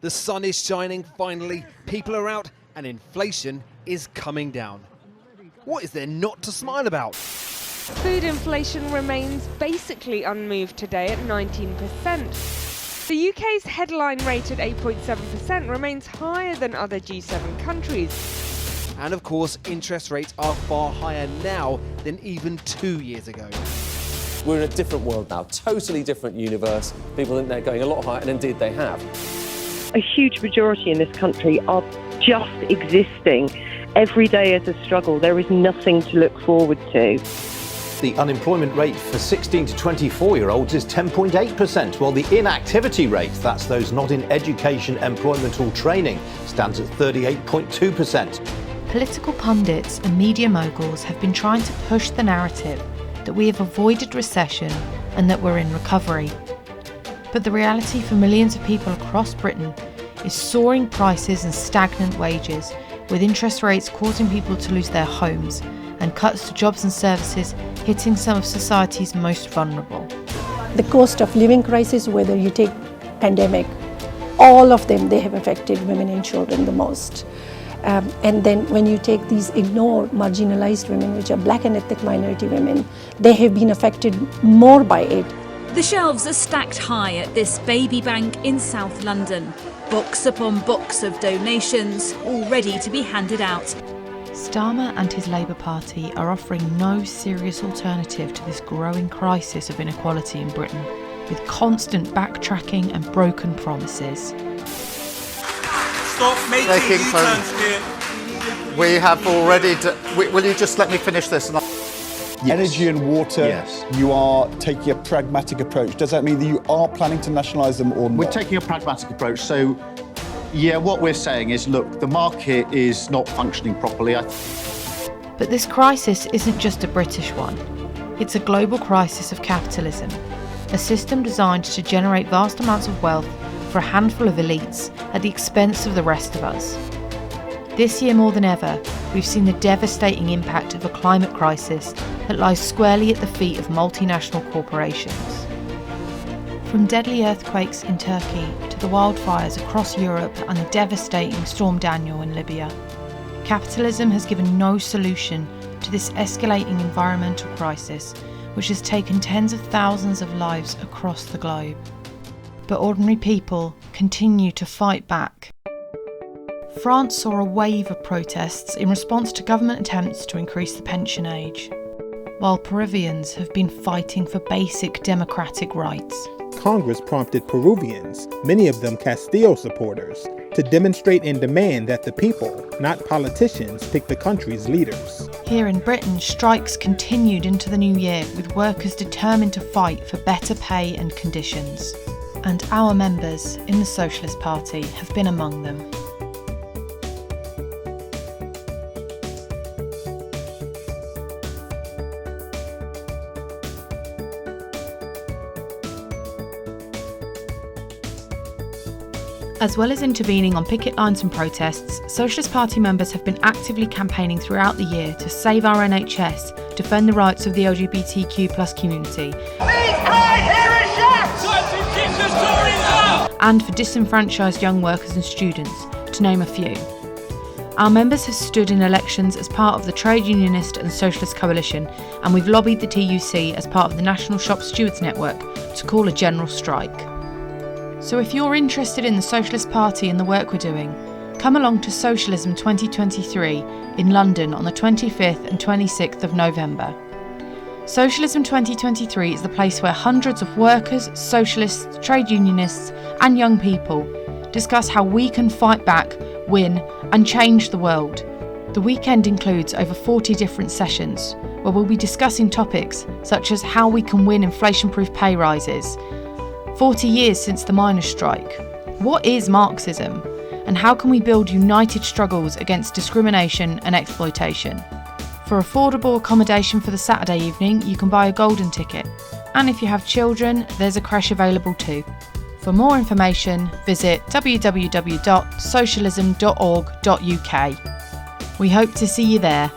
The sun is shining finally, people are out, and inflation is coming down. What is there not to smile about? Food inflation remains basically unmoved today at 19%. The UK's headline rate at 8.7% remains higher than other G7 countries. And of course, interest rates are far higher now than even 2 years ago. We're in a different world now, totally different universe. People think they're going a lot higher, and indeed they have. A huge majority in this country are just existing. Every day is a struggle. There is nothing to look forward to. The unemployment rate for 16 to 24-year-olds is 10.8%, while the inactivity rate, that's those not in education, employment or training, stands at 38.2%. Political pundits and media moguls have been trying to push the narrative that we have avoided recession and that we're in recovery. But the reality for millions of people across Britain is soaring prices and stagnant wages, with interest rates causing people to lose their homes and cuts to jobs and services hitting some of society's most vulnerable. The cost of living crisis, whether you take pandemic, all of them, they have affected women and children the most. And then when you take these ignored, marginalized women, which are black and ethnic minority women, they have been affected more by it. The shelves are stacked high at this baby bank in South London. Books upon books of donations, all ready to be handed out. Starmer and his Labour Party are offering no serious alternative to this growing crisis of inequality in Britain, with constant backtracking and broken promises. Stop making U-turns here. We have already... will you just let me finish this? Yes. Energy and water, yes. You are taking a pragmatic approach. Does that mean that you are planning to nationalise them or not? We're taking a pragmatic approach. So, yeah, what we're saying is, look, the market is not functioning properly. But this crisis isn't just a British one. It's a global crisis of capitalism, a system designed to generate vast amounts of wealth for a handful of elites at the expense of the rest of us. This year more than ever, we've seen the devastating impact of a climate crisis that lies squarely at the feet of multinational corporations. From deadly earthquakes in Turkey to the wildfires across Europe and the devastating Storm Daniel in Libya, capitalism has given no solution to this escalating environmental crisis, which has taken tens of thousands of lives across the globe. But ordinary people continue to fight back. France saw a wave of protests in response to government attempts to increase the pension age, while Peruvians have been fighting for basic democratic rights. Congress prompted Peruvians, many of them Castillo supporters, to demonstrate and demand that the people, not politicians, pick the country's leaders. Here in Britain, strikes continued into the new year, with workers determined to fight for better pay and conditions. And our members in the Socialist Party have been among them. As well as intervening on picket lines and protests, Socialist Party members have been actively campaigning throughout the year to save our NHS, defend the rights of the LGBTQ+ community, and for disenfranchised young workers and students, to name a few. Our members have stood in elections as part of the Trade Unionist and Socialist Coalition, and we've lobbied the TUC as part of the National Shop Stewards Network to call a general strike. So if you're interested in the Socialist Party and the work we're doing, come along to Socialism 2023 in London on the 25th and 26th of November. Socialism 2023 is the place where hundreds of workers, socialists, trade unionists and young people discuss how we can fight back, win and change the world. The weekend includes over 40 different sessions where we'll be discussing topics such as how we can win inflation-proof pay rises, 40 years since the miners' strike, what is Marxism, and how can we build united struggles against discrimination and exploitation. For affordable accommodation for the Saturday evening, you can buy a golden ticket, and if you have children, there's a creche available too. For more information, visit www.socialism.org.uk. We hope to see you there.